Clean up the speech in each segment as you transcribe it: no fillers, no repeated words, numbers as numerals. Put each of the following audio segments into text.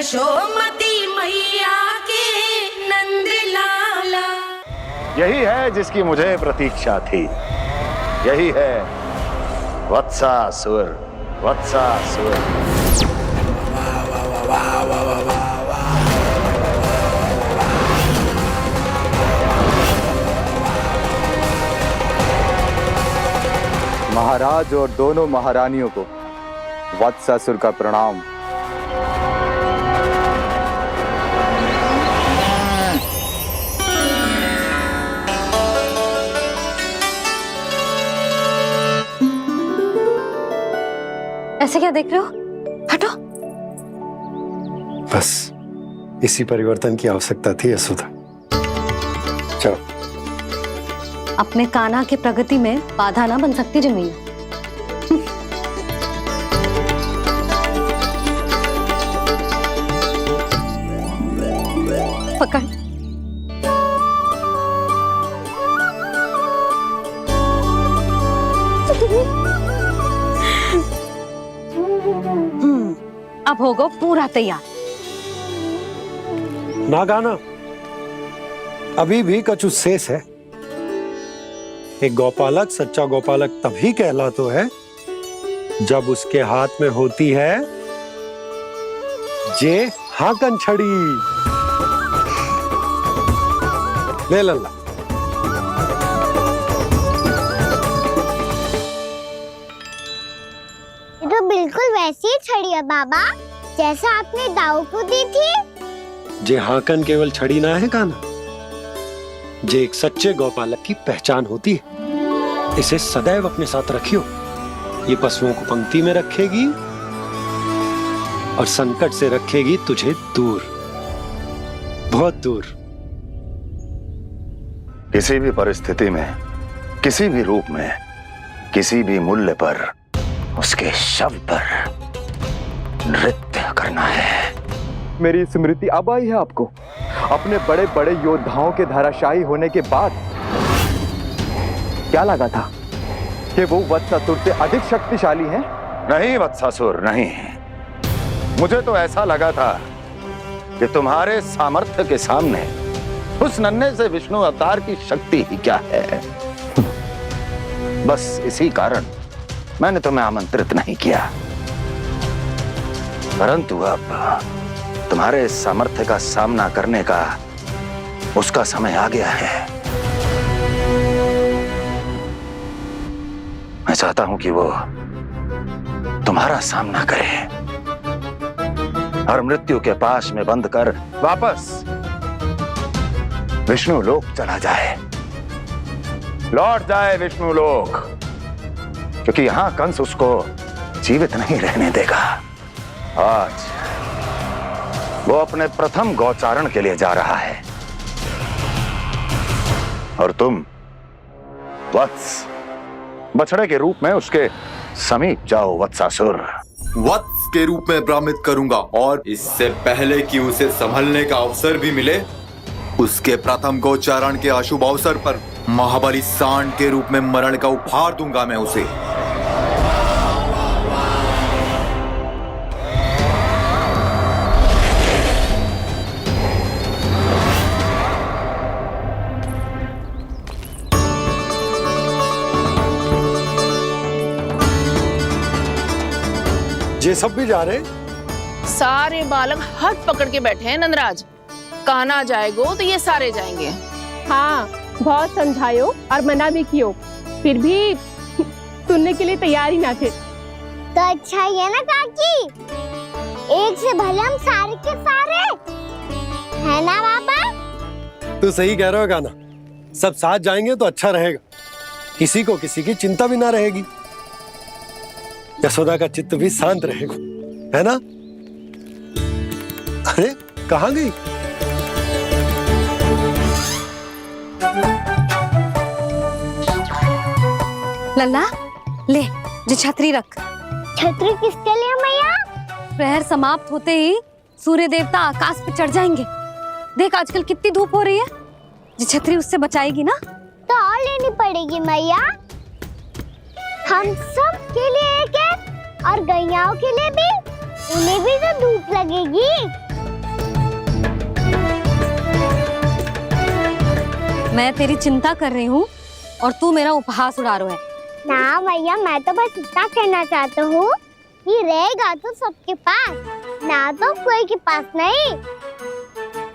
यशोमती मैया के नंद लाला। यही है जिसकी मुझे प्रतीक्षा थी, यही है वत्सासुर। वत्सासुर महाराज और दोनों महारानियों को वत्सासुर का प्रणाम। ऐसे क्या देख रहे हो? हटो। बस इसी परिवर्तन की आवश्यकता थी यशोदा। चलो। अपने कान्हा की प्रगति में बाधा ना बन सकती जमीन। पकड़। अब होगा पूरा तैयार। ना गाना, अभी भी कछु शेष है। एक गौपालक सच्चा गौपालक तभी कहलाता है जब उसके हाथ में होती है जे हाकन छड़ी। ले लल्ला। ये तो बिल्कुल वैसी ही छड़ी है बाबा जैसा आपने दाऊ को दी थी। जे हाकन केवल छड़ी ना है काना, जे एक सच्चे गौपालक की पहचान होती है। इसे सदैव अपने साथ रखियो। ये पशुओं को पंक्ति में रखेगी और संकट से रखेगी तुझे दूर, बहुत दूर। किसी भी परिस्थिति में, किसी भी रूप में, किसी भी मूल्य पर उसके शव पर नृत्य करना है। मेरी स्मृति अब आई है आपको? अपने बड़े बड़े योद्धाओं के धराशायी होने के बाद क्या लगा था कि वो वत्सासुर से अधिक शक्तिशाली हैं? नहीं वत्सासुर, नहीं। मुझे तो ऐसा लगा था कि तुम्हारे सामर्थ्य के सामने उस नन्हे से विष्णु अवतार की शक्ति ही क्या है। बस इसी कारण मैंने तुम्हें आमंत्रित नहीं किया। परंतु अब तुम्हारे सामर्थ्य का सामना करने का उसका समय आ गया है। मैं चाहता हूं कि वो तुम्हारा सामना करे और मृत्यु के पाश में बंद कर वापस विष्णु लोक चला जाए, लौट जाए विष्णु लोक, क्योंकि यहां कंस उसको जीवित नहीं रहने देगा। आज वो अपने प्रथम गौचारण के लिए जा रहा है और तुम वत्स बछड़े के रूप में उसके समीप जाओ। वत्सासुर वत्स के रूप में भ्रमित करूंगा और इससे पहले कि उसे संभलने का अवसर भी मिले, उसके प्रथम गोचारण के अशुभ अवसर पर महाबली सांड के रूप में मरण का उपहार दूंगा मैं उसे। ये सब भी जा रहे? सारे बालक हट पकड़ के बैठे हैं नंदराज। कान्हा जाएगो तो ये सारे जाएंगे। हाँ, बहुत समझायो और मना भी कियो, फिर भी सुनने के लिए तैयार ही ना थे। तो अच्छा ही है ना काकी, एक से भले हम सारे के सारे है ना बाबा। तो सही कह रहे हो गाना, सब साथ जाएंगे तो अच्छा रहेगा, किसी को किसी की चिंता भी ना रहेगी, यशोदा का चित्त भी शांत रहेगा, है ना? अरे कहाँ गई? लल्ला ले, जी छतरी रख। छतरी किसके लिए मैया? प्रहर समाप्त होते ही सूर्य देवता आकाश पे चढ़ जाएंगे। देख आजकल कितनी धूप हो रही है, जी छतरी उससे बचाएगी ना। तो और लेनी पड़ेगी मैया, हम सब के लिए एक एक और गैयाओं के लिए भी, उन्हें भी तो धूप लगेगी। मैं तेरी चिंता कर रही हूँ और तू मेरा उपहास उड़ा रहा है। ना भैया, मैं तो बस इतना कहना चाहता हूँ कि रहेगा तो सबके पास, ना तो कोई के पास नहीं।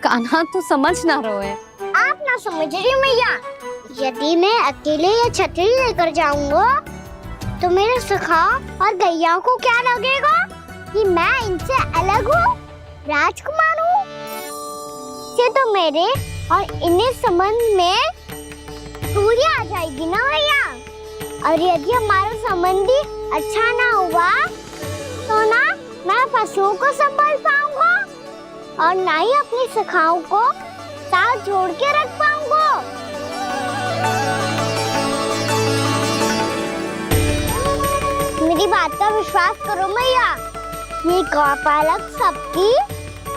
कान्हा तू समझ ना रहो है। आप ना समझ रही मैया, यदि मैं अकेले ये छतरी लेकर जाऊंगा तो मेरे सखा और गैया को क्या लगेगा कि मैं इनसे अलग हूँ, राजकुमार हूँ। ये तो मेरे और इन्हें संबंध में दूरी आ जाएगी ना भैया। और यदि हमारा संबंध ही अच्छा ना हुआ तो ना मैं पशुओं को संभाल पाऊंगा और ना ही अपनी सखाओं को साथ जोड़ के रख पाऊंगा। मेरी बात का विश्वास करो मैया, ये गौपालक सबकी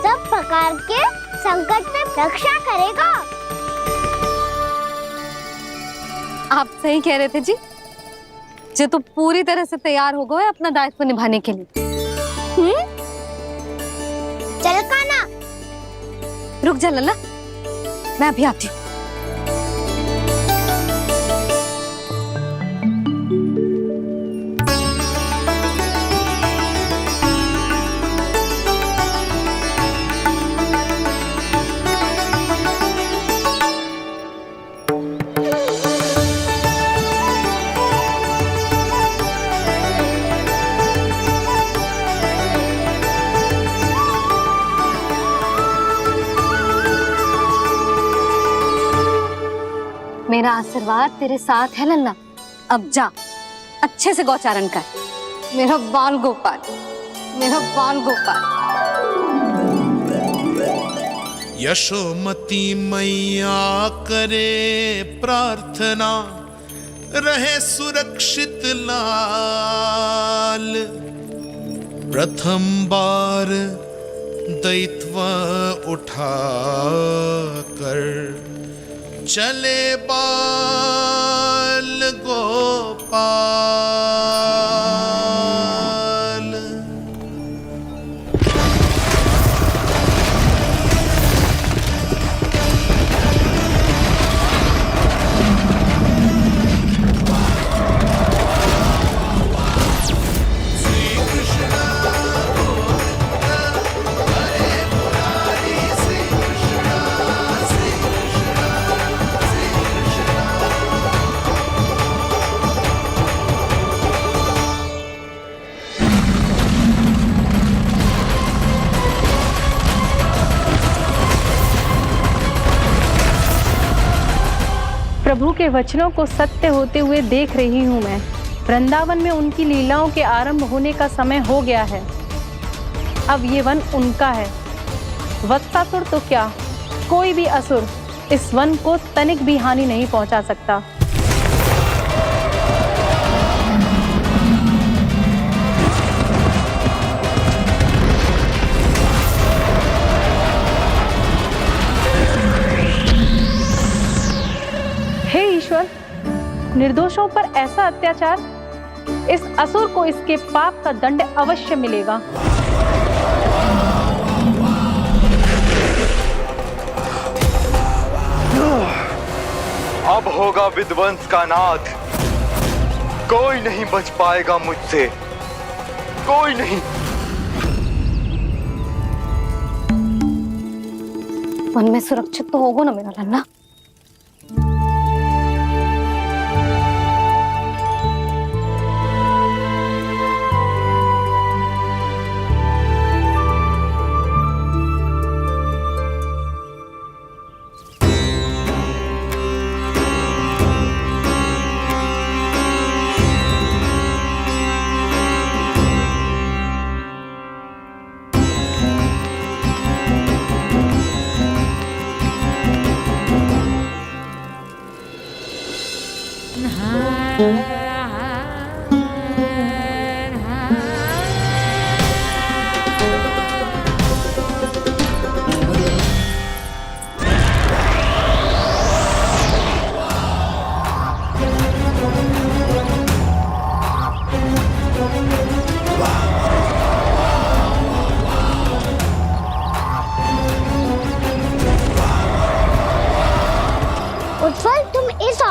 सब प्रकार के संकट से रक्षा करेगा। आप सही कह रहे थे जी। जे तो पूरी तरह से तैयार हो गए अपना दायित्व निभाने के लिए। चल कान्हा। रुक जा लल्ला, मैं अभी आती हूँ। मेरा आशीर्वाद तेरे साथ है लल्ला। अब जा, अच्छे से गौचारण कर। मेरा बाल गोपाल, मेरा बाल गोपाल। यशोमती मैया करे प्रार्थना, रहे सुरक्षित लाल। प्रथम बार दैत्व उठा कर चले बाल गोपाल। प्रभु के वचनों को सत्य होते हुए देख रही हूँ मैं। वृंदावन में उनकी लीलाओं के आरंभ होने का समय हो गया है। अब ये वन उनका है। वत्सासुर तो क्या, कोई भी असुर इस वन को तनिक भी हानि नहीं पहुंचा सकता। हे ईश्वर, निर्दोषों पर ऐसा अत्याचार, इस असुर को इसके पाप का दंड अवश्य मिलेगा। अब होगा विध्वंस का नाद। कोई नहीं बच पाएगा मुझसे, कोई नहीं। वन में सुरक्षित तो होगा ना मेरा लल्ला।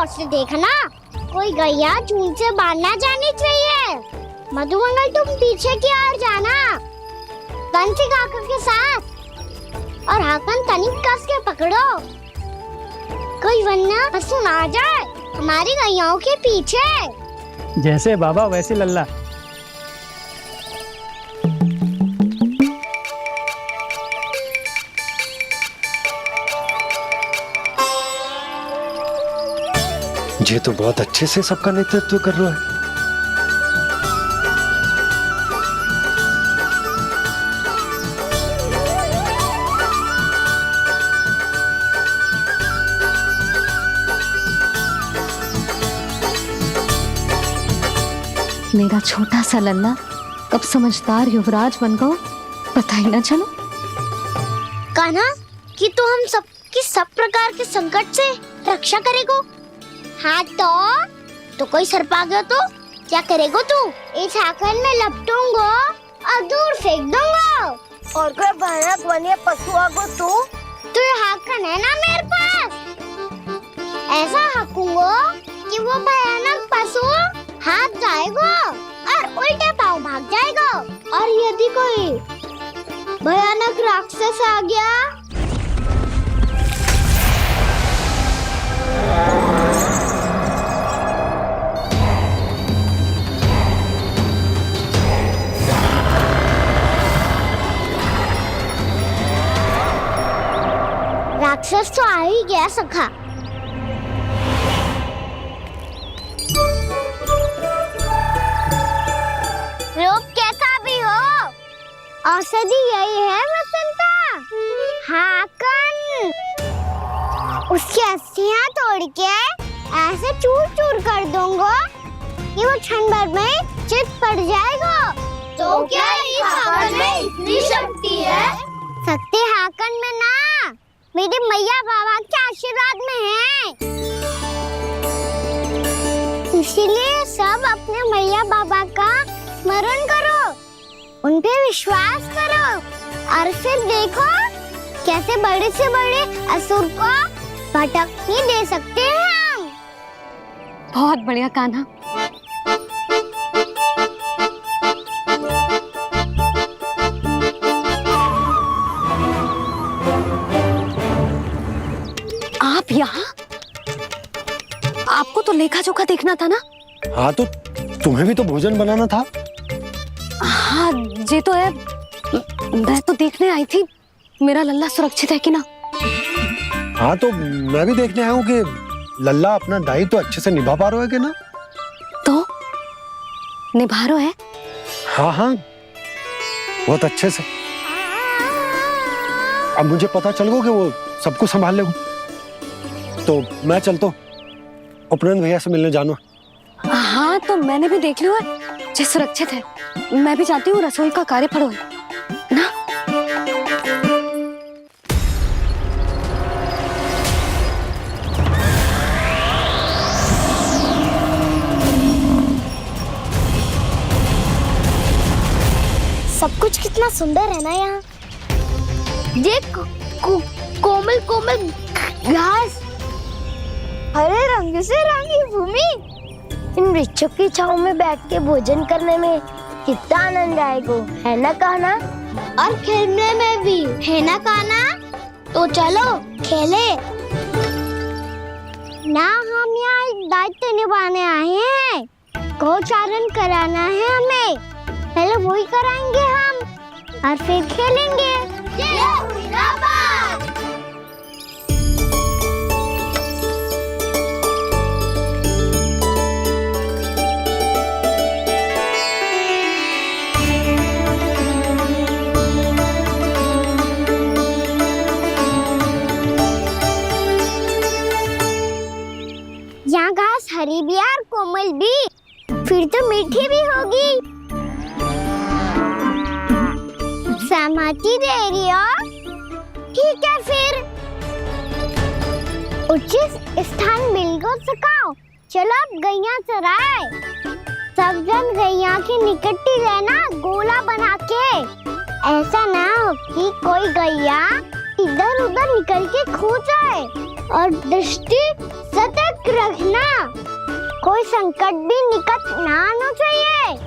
गौर से देखना, कोई गैया झूठ से बाहर ना जानी चाहिए। मधुमंगल तुम पीछे की ओर जाना, बंसी काका के साथ, और हाकन तनिक कस के पकड़ो, कोई वरना पशु ना जाए हमारी गैयाओं के पीछे। जैसे बाबा वैसे लल्ला। ये तो बहुत अच्छे से सबका नेतृत्व कर रहा है। मेरा छोटा सा लल्ला कब समझदार युवराज बन गो पता ही ना चलो। कान्हा, कि तू हम सब प्रकार के संकट से रक्षा करेगो। हाँ तो कोई सर्प आ गया तो क्या करेगो तू? इस हाकन में लपटूंगो और दूर फेंक दूंगा। और कोई भयानक वन्य पशु आगो तो ये हाकन है ना मेरे पास, ऐसा हाकूंगो कि वो भयानक पशु हाथ जाएगा और उल्टे पाँव भाग जाएगा। और यदि कोई भयानक राक्षस आ गया राक्षस तो आ ही गया सखा। रूप कैसा भी हो, औषधि यही है वसंता। हाकन उसकी अस्थियां तोड़ के ऐसे चूर चूर कर दूंगा कि वो क्षण भर में चित पड़ जाएगा। तो क्या इस हाकन में इतनी शक्ति है? शक्ति हाकन में ना, मेरे मैया बाबा के आशीर्वाद में है। इसीलिए सब अपने मैया बाबा का स्मरण करो, उन पे विश्वास करो, और फिर देखो कैसे बड़े से बड़े असुर को भटकने दे सकते हैं हम। बहुत बढ़िया कान्हा। आप यहाँ? आपको तो लेखा जोखा देखना था ना? हाँ तो तुम्हें भी तो भोजन बनाना था। हाँ ये तो है, मैं तो देखने आई थी मेरा लल्ला सुरक्षित है कि ना। हाँ तो मैं भी देखने आया हूँ कि लल्ला अपना दायित्व तो अच्छे से निभा पा रहा है कि ना। तो निभा रहा है? हाँ हाँ बहुत अच्छे से। अब मुझे पता चल गया कि वो सबको संभाल लेगा, तो मैं चलता हूँ उपनंद भैया से मिलने जाना। हाँ तो मैंने भी देख लिया है, जे सुरक्षित है। मैं भी चाहती हूँ रसोई का कार्य पड़ो ना। सब कुछ कितना सुंदर है ना यहाँ। ये कोमल कोमल घास, हरे रंग से रंगी भूमि, इन वृक्षों की छांव में बैठ के भोजन करने में कितना आनंद आएगा, है ना कान्हा? और खेलने में भी, है ना कान्हा? तो चलो खेले ना। हम यहाँ एक दायित्व निभाने आए हैं, गोचारण कराना है हमें। पहले वही कराएंगे हम और फिर खेलेंगे। यहाँ घास हरी भी और कोमल भी, फिर तो मीठी भी होगी। सहमति दे रही हो? ठीक है फिर उचित स्थान मिलकर सिखाओ। चलो अब गैया चराए। सब जन गैया के निकट ही रहना, गोला बना के। ऐसा ना हो कि कोई गैया इधर उधर निकल के खो जाए। और दृष्टि सतर्क रखना, कोई संकट भी निकट ना आना चाहिए।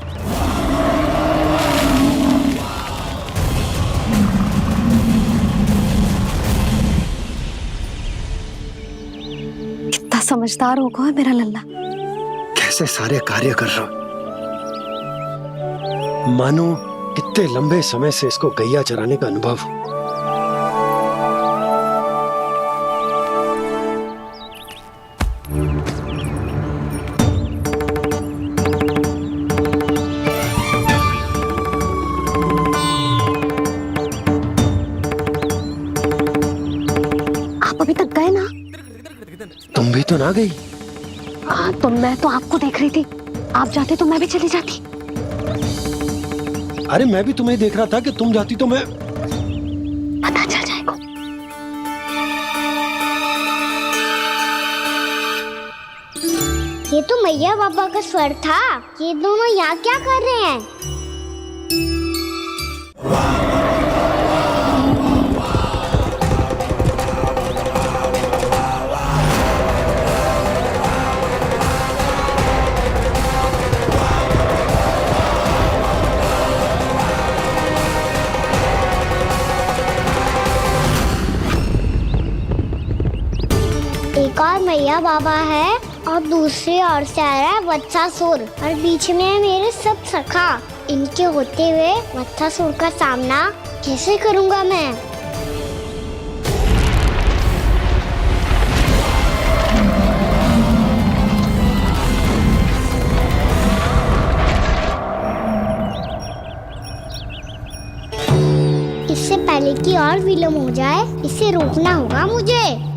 कितना समझदार होगा मेरा लल्ला। कैसे सारे कार्य कर रहा, मानो कितने लंबे समय से इसको गैया चराने का अनुभव हो। आप अभी तक गए ना? तुम भी तो ना गई। हाँ, तो मैं तो आपको देख रही थी, आप जाते तो मैं भी चली जाती। अरे मैं भी तुम्हें देख रहा था कि तुम जाती तो मैं। पता चल जाएगा। ये तो मैया बाबा का स्वर था। ये दोनों यहाँ क्या कर रहे हैं? एक और मैया बाबा है और दूसरी ओर से आ रहा है वत्सासुर और बीच में है मेरे सब सखा। इनके होते हुए वत्सासुर का सामना कैसे करूंगा मैं? इससे पहले कि और विलम्ब हो जाए, इसे रोकना होगा मुझे।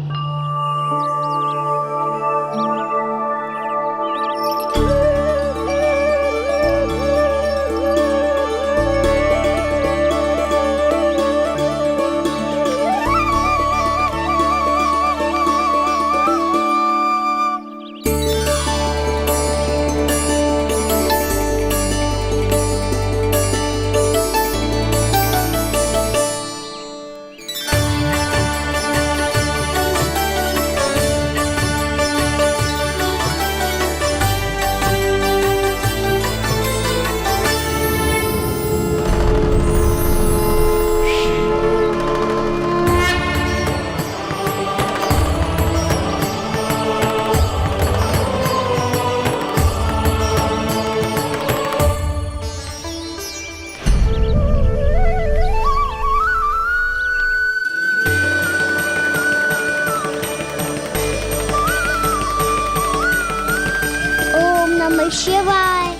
नमः शिवाय।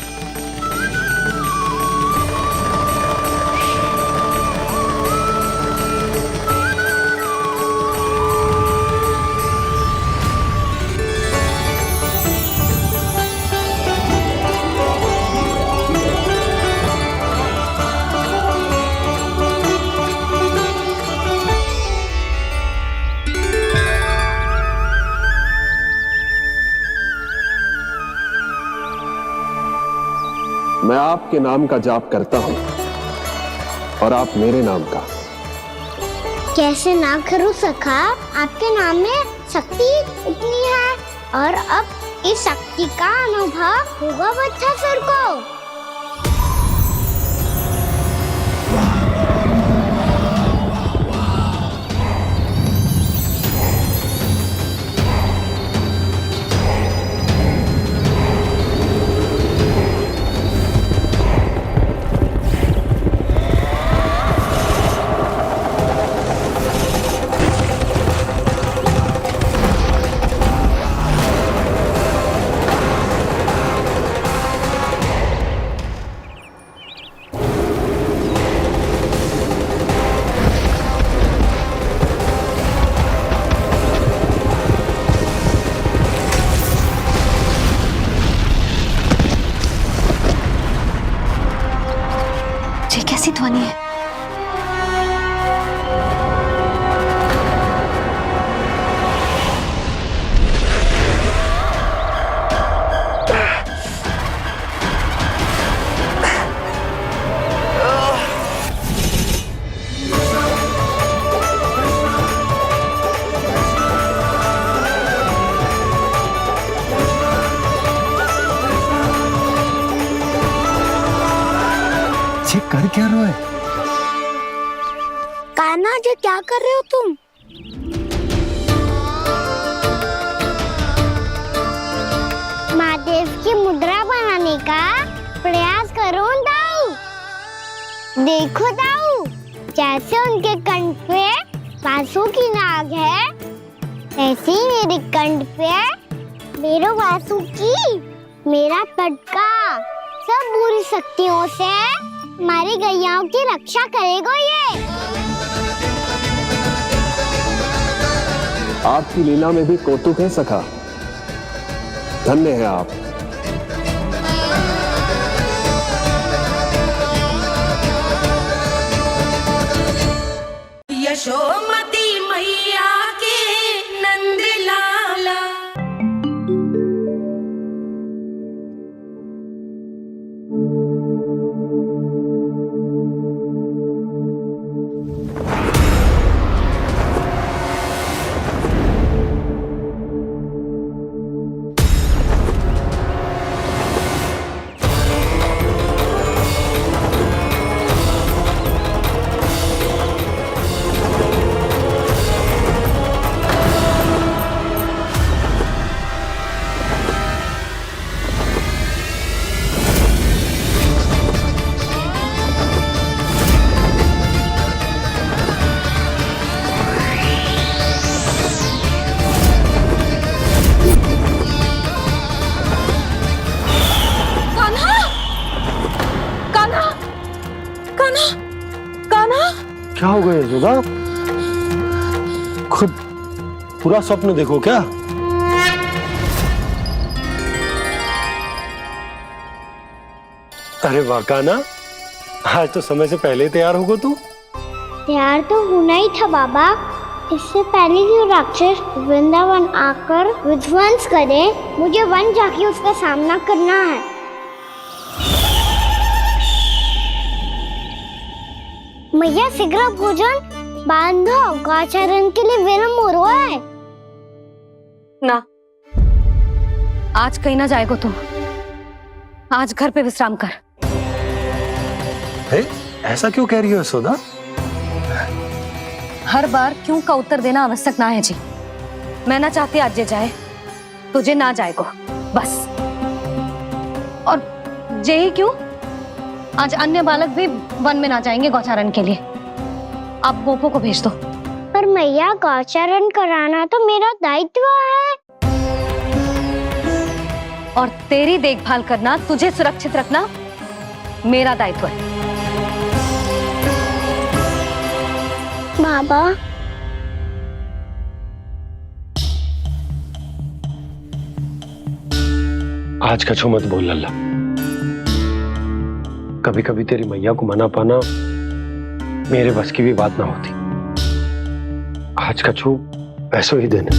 मैं आपके नाम का जाप करता हूं और आप मेरे नाम का। कैसे ना करूं सखा, आपके नाम में शक्ति इतनी है और अब इस शक्ति का अनुभव होगा वत्सासुर को। क्या रोए? कान्हा जी क्या कर रहे हो तुम? महादेव की मुद्रा बनाने का प्रयास करो दाऊ। देखो दाऊ, जैसे उनके कंठ पे वासु की नाग है, ऐसे ही मेरे कंठ पे मेरे वासु की मेरा पटका सब बुरी शक्तियों से हमारी गैयाओं की रक्षा करेगा ये। आपकी लीला में भी कौतुक है सखा। धन्य है आप। यशोमती मैया के नंद लाला। क्या हो गया यशोदा? खुद पूरा स्वप्न देखो क्या? अरे वाह कान्हा, आज तो समय से पहले तैयार होगा तू। तैयार तो होना ही था बाबा। इससे पहले कि राक्षस वृंदावन आकर विध्वंस करे, मुझे वन जाके उसका सामना करना है। मैया शीघ्र भोजन बांधो, गौचरण के लिए विलंब हो रहा है। ना, आज कहीं ना जाएगो तुम। आज घर पे विश्राम कर। ऐसा क्यों कह रही हो यशोदा? हर बार क्यों का उत्तर देना आवश्यक ना है जी। मैं ना चाहती आज ये जाए, तुझे ना जाएगो बस। और जे ही क्यों, आज अन्य बालक भी वन में ना जाएंगे गौचारण के लिए। आप गोपों को भेज दो। पर मैया गौचरण कराना तो मेरा दायित्व है। और तेरी देखभाल करना, तुझे सुरक्षित रखना मेरा दायित्व है। बाबा, आज कछु मत बोल लल्ला। कभी कभी तेरी मैया को मना पाना मेरे बस की भी बात ना होती। आज कछु पैसों ही देने।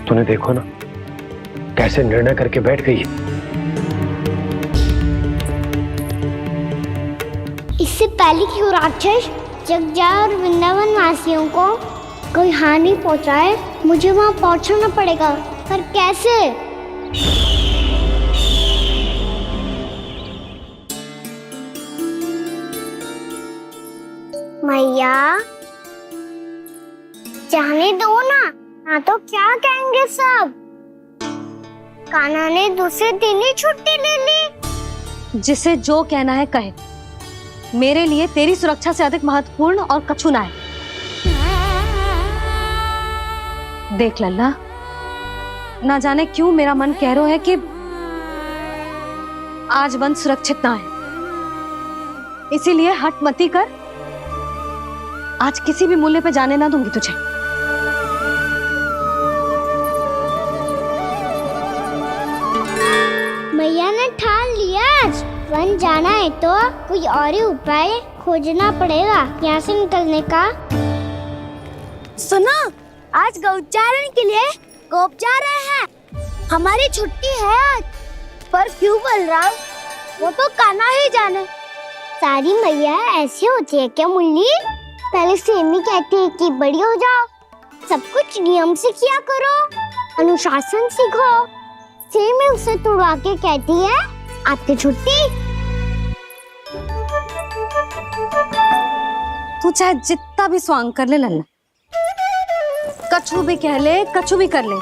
तूने देखो ना कैसे निर्णय करके बैठ गई है। इससे पहले कि वो राक्षस जगजा और वृंदावन वासियों को कोई हानि पहुंचाए, मुझे वहां पहुंचना पड़ेगा। पर कैसे? मैया, जाने दो ना तो क्या कहेंगे सब। कान्हा ने दूसरे दिन ही छुट्टी ले ली। जिसे जो कहना है कहे। मेरे लिए तेरी सुरक्षा से अधिक महत्वपूर्ण और कछु ना है। देख लल्ला, ना जाने क्यों मेरा मन कह रहा है कि आज वन सुरक्षित ना है। इसीलिए हट मती कर। आज किसी भी मूल्य पे जाने ना दूंगी तुझे। मैया ने ठान लिया, आज वन जाना है तो कोई और ही उपाय खोजना पड़ेगा यहाँ से निकलने का। सुनो, आज गौचारण के लिए गोप जा रहे हैं। हमारी छुट्टी है आज। पर क्यों बलराम? वो तो कान्हा ही जाने। सारी मैया ऐसी होती है क्या मुन्नी? पहले सेमी कहती है कि बड़ी हो जाओ, सब कुछ नियम से किया करो, अनुशासन सीखो। सेमी उसे तुड़वा के कहती है आपकी छुट्टी। तू चाहे जितना भी स्वांग कर ले लल्ला, कछु भी कह ले, कछु भी कर ले,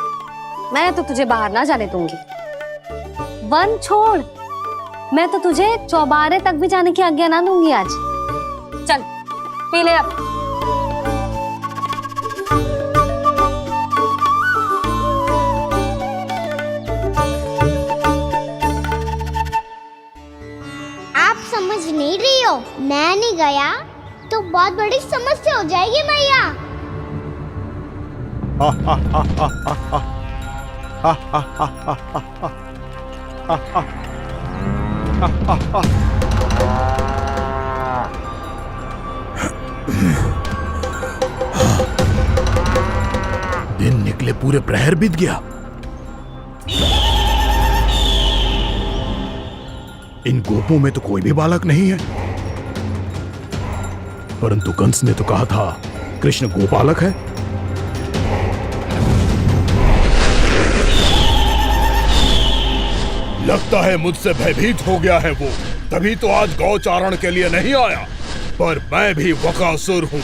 मैं तो तुझे बाहर ना जाने दूंगी। वन छोड़, मैं तो तुझे चौबारे तक भी जाने की आज्ञा ना दूंगी आज। चल पी ले अब। आप समझ नहीं रही हो, मैं नहीं गया तो बहुत बड़ी समस्या हो जाएगी मैया। दिन निकले पूरे प्रहर बीत गया। इन गोपों में तो कोई भी बालक नहीं है, परंतु कंस ने तो कहा था कृष्ण गोपालक है। लगता है मुझसे भयभीत हो गया है वो, तभी तो आज गौचारण के लिए नहीं आया। पर मैं भी वकासुर हूँ,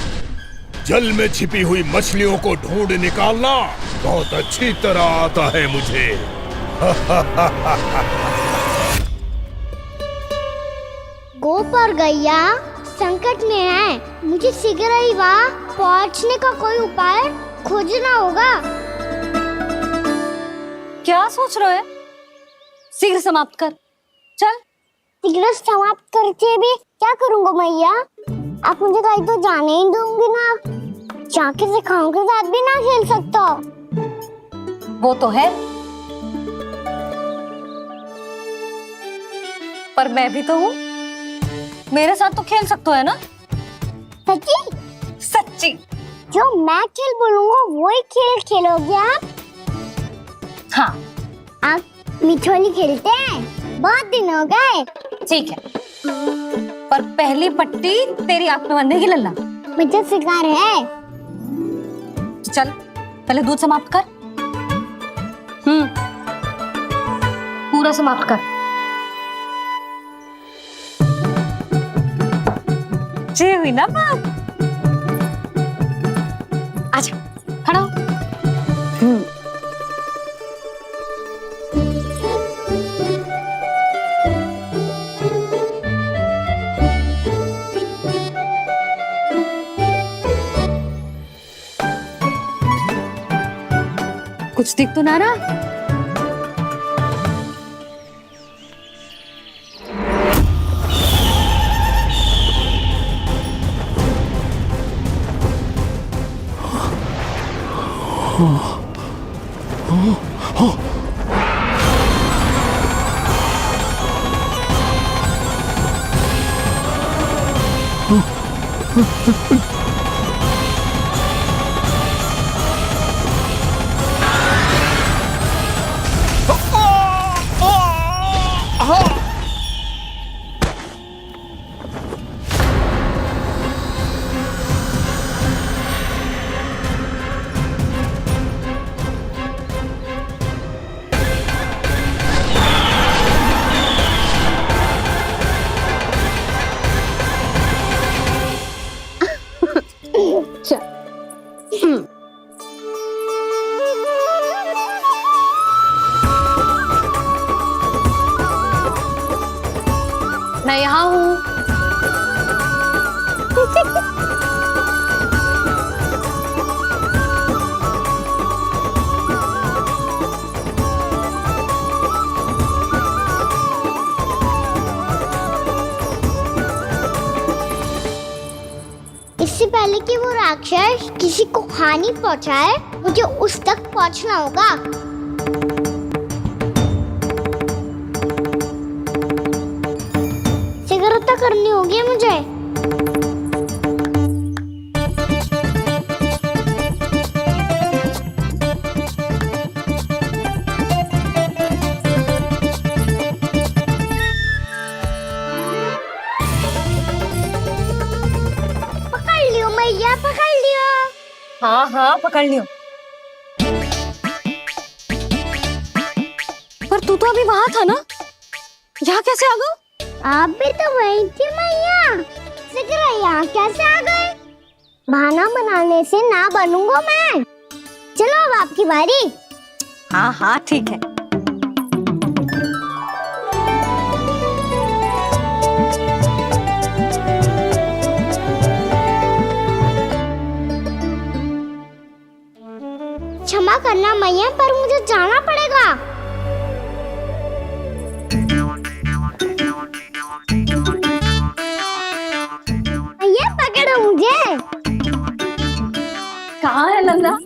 जल में छिपी हुई मछलियों को ढूंढ निकालना बहुत अच्छी तरह आता है मुझे। गोप और गैया संकट में है, मुझे शीघ्र ही वहाँ पहुँचने का कोई उपाय खोजना होगा। क्या सोच रहे है? शीघ्र समाप्त कर, चल। शीघ्र समाप्त करके भी क्या करूँगा मैया? आप मुझे कहीं तो जाने ही दूंगी ना, जाके सिखाओं के साथ भी ना खेल सकता। वो तो है, पर मैं भी तो हूँ, मेरे साथ तो खेल सकते हो है ना? सच्ची? सच्ची। जो मैं खेल बोलूँगा वही खेल खेलोगे आप? हाँ। आप मिठोली खेलते हैं? बहुत दिन हो गए। ठीक है, पर पहली पट्टी तेरी आंख में बंधेगी लल्ला। मुझे शिकार है। चल पहले दूध समाप्त कर। पूरा समाप्त कर। ये हुई ना बात। आजा, खड़ा हो। कुछ दिख तो ना रहा। मैं यहाँ हूँ। इससे पहले कि वो राक्षस किसी को हानि पहुंचाए, मुझे उस तक पहुंचना होगा। शीघ्रता करनी होगी मुझे। पकड़ लियो मैया, पकड़ लियो। हाँ हाँ पकड़ लियो। पर तू तो अभी वहां था ना? यहाँ कैसे आ गए? आप भी तो वही थी मैया। सिकरा यहाँ कैसे आ गए? बहाना बनाने से ना बनूंगा मैं। चलो अब आपकी बारी। हाँ हाँ ठीक है। क्षमा करना मैया, पर मुझे जाना पड़ेगा। मैया पकड़ो मुझे। कहाँ है नंदा?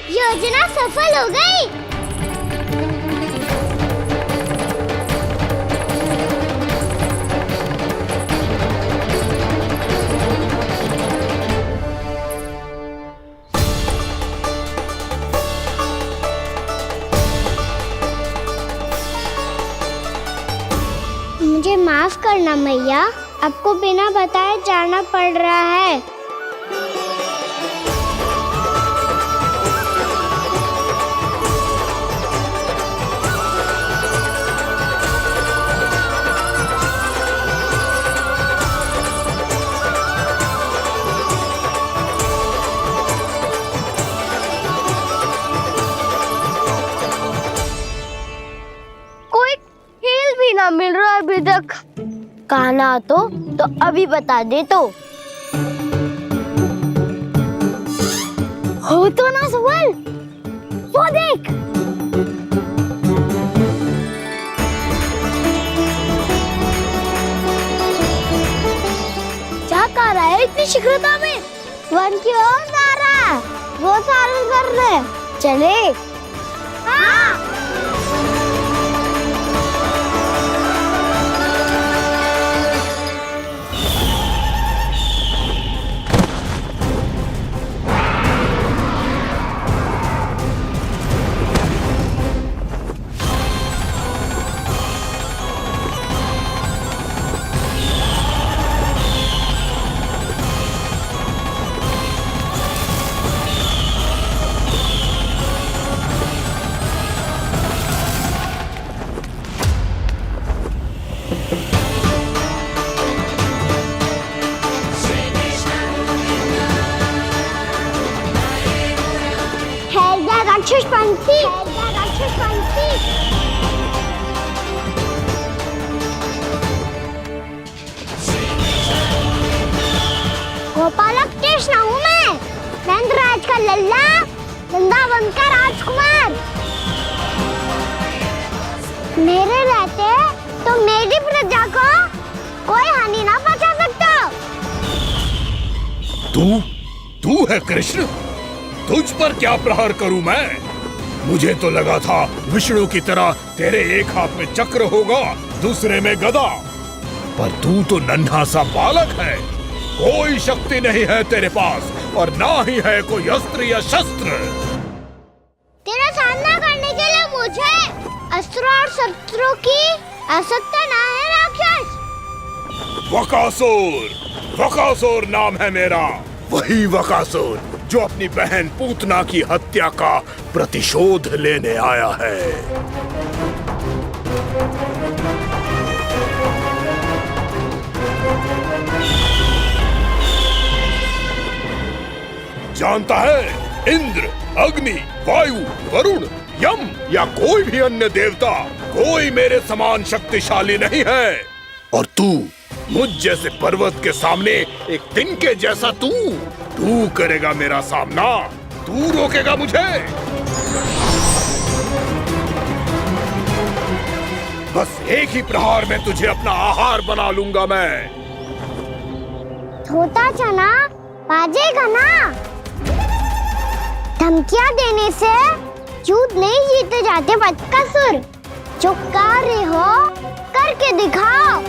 योजना सफल हो गई। मुझे माफ करना मैया, आपको बिना बताए जाना पड़ रहा है। कोई खेल भी ना मिल रहा अभी तक। कहना तो अभी बता दे तो। हो तो ना सवाल, वो देख। क्या कर रहा है इतनी शीघ्रता में? वन की ओर जा रहा है, वो सारे कर रहे। चले। हाँ। राक्षस पंछी, राक्षस पंछी। गोपालक कृष्ण हूँ मैं, नंदराज का लल्ला, वृंदावन का राजकुमार। मेरे रहते तो मेरी प्रजा को कोई हानि ना पहुंचा सकता। तू है कृष्ण? तुझ पर क्या प्रहार करूं मैं? मुझे तो लगा था विष्णु की तरह तेरे एक हाथ में चक्र होगा, दूसरे में गदा, पर तू तो नन्हा सा बालक है। कोई शक्ति नहीं है तेरे पास और ना ही है कोई अस्त्र या शस्त्र। तेरा सामना करने के लिए मुझे अस्त्रों और शस्त्रों की आवश्यकता ना है राक्षस। वकासुर नाम है मेरा, वही वकासुर जो अपनी बहन पूतना की हत्या का प्रतिशोध लेने आया है। जानता है, इंद्र, अग्नि, वायु, वरुण, यम या कोई भी अन्य देवता कोई मेरे समान शक्तिशाली नहीं है। और तू मुझ जैसे पर्वत के सामने एक तिनके जैसा तू करेगा मेरा सामना? तू रोकेगा मुझे? बस एक ही प्रहार में तुझे अपना आहार बना लूंगा मैं। छोटा चना बाजेगा ना। धमकियां देने से युद्ध नहीं जीते जाते बदकसूर। जो कार्य हो करके दिखाओ।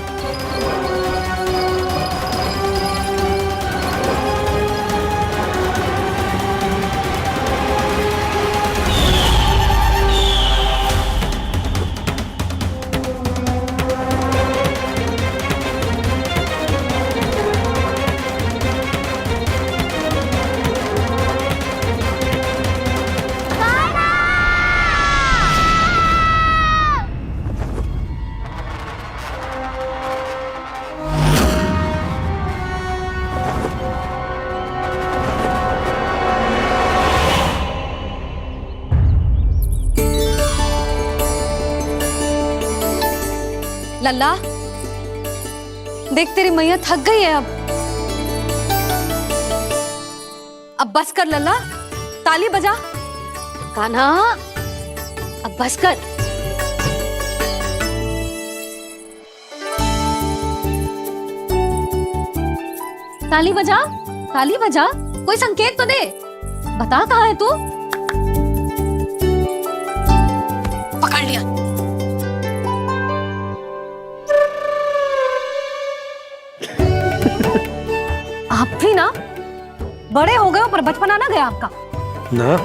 लल्ला, देख तेरी मैया थक गई है अब बस कर लल्ला, ताली बजा। कान्हा, अब बस कर। ताली बजा, ताली बजा, कोई संकेत तो दे, बता कहाँ है तू? पकड़ लिया। आप भी ना बड़े हो गए हो, पर बचपना ना गया आपका ना।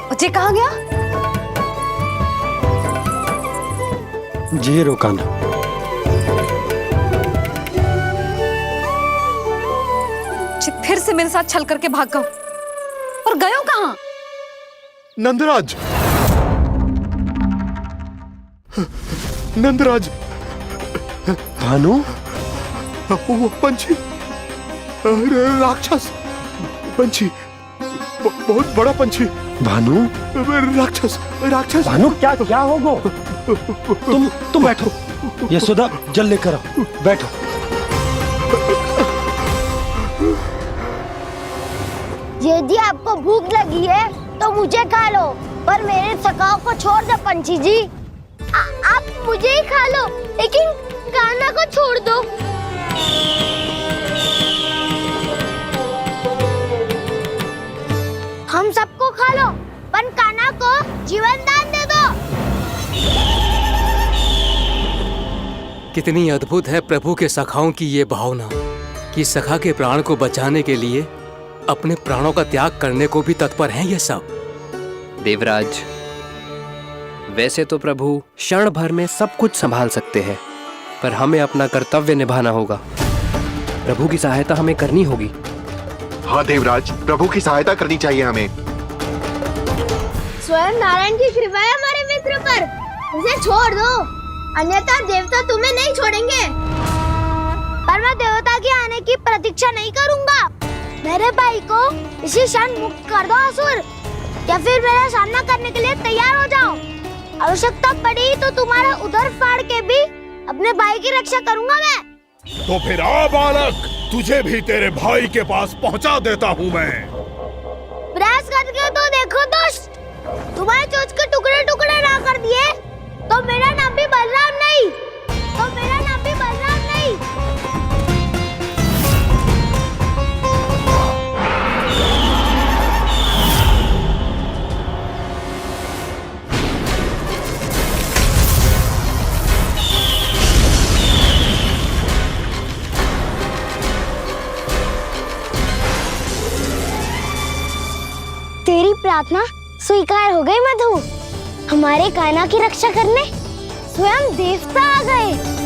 बच्चे कहाँ गया? जी रोकाना। फिर से मेरे साथ छल करके भाग गए, और गए हो कहाँ? नंदराज, नंदराज, भानु, वो पंछी, राक्षस पंछी, बहुत बड़ा पंछी। भानु, राक्षस, राक्षस। भानु, क्या होगा? तुम बैठो, यशोदा जल लेकर आओ, बैठो। यदि आपको भूख लगी है तो मुझे खा लो, पर मेरे सखाओं को छोड़ दो पंछी जी। आप मुझे ही खा लो, लेकिन कान्हा को छोड़ दो। हम सबको खा लो, पर कान्हा को जीवन दान दे दो। कितनी अद्भुत है प्रभु के सखाओं की ये भावना कि सखा के प्राण को बचाने के लिए अपने प्राणों का त्याग करने को भी तत्पर हैं ये सब। देवराज, वैसे तो प्रभु क्षण भर में सब कुछ संभाल सकते हैं, पर हमें अपना कर्तव्य निभाना होगा। प्रभु की सहायता हमें करनी होगी। हाँ देवराज, प्रभु की सहायता करनी चाहिए हमें। स्वयं नारायण की कृपा है हमारे मित्र पर, उसे छोड़ दो, अन्यथा देवता तुम्हें नहीं छोड़ेंगे। पर मैं देवता के आने की प्रतीक्षा नहीं करूंगा। मेरे भाई को इसी क्षण मुक्त कर दो असुर, या फिर मेरा सामना करने के लिए तैयार हो जाओ। आवश्यकता पड़ी तो तुम्हारा उधर फाड़ के भी अपने भाई की रक्षा करूंगा मैं। तो फिर आ बालक, तुझे भी तेरे भाई के पास पहुंचा देता हूँ मैं। प्रयास करके तो देखो दोस्त, तुम्हारे चोंच के टुकड़े टुकड़े ना कर दिए तो मेरा नाम भी बलराम नहीं, तो मेरा नाम भी बलराम नहीं। तेरी प्रार्थना स्वीकार हो गई मधु। हमारे कान्हा की रक्षा करने स्वयं देवता आ गए।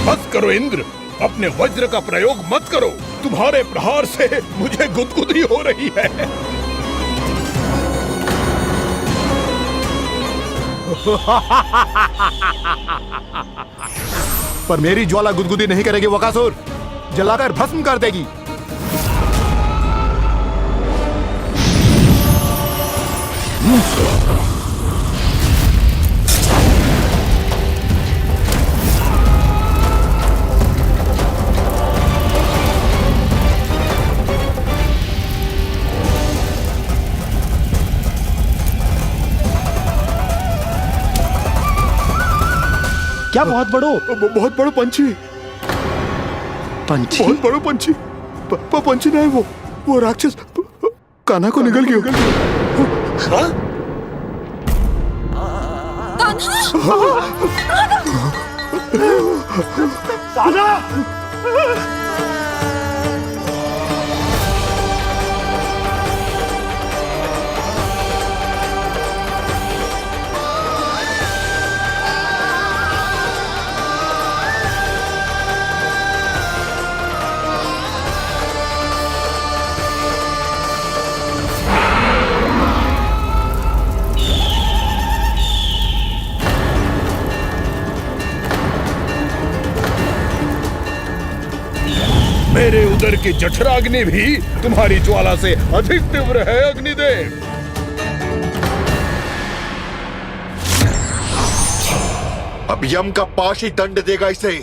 बस करो इंद्र, अपने वज्र का प्रयोग मत करो। तुम्हारे प्रहार से मुझे गुदगुदी हो रही है। पर मेरी ज्वाला गुदगुदी नहीं करेगी वकासुर, जलाकर भस्म कर देगी। क्या बहुत बहुत बड़ो पंछी, पंछी, बहुत बड़ो पंछी। पंछी नहीं, वो राक्षस कान्हा को निगल गया। हाँ? समुंदर की जठराग्नि भी तुम्हारी ज्वाला से अधिक तीव्र है अग्निदेव। अब यम का पाशी दंड देगा इसे।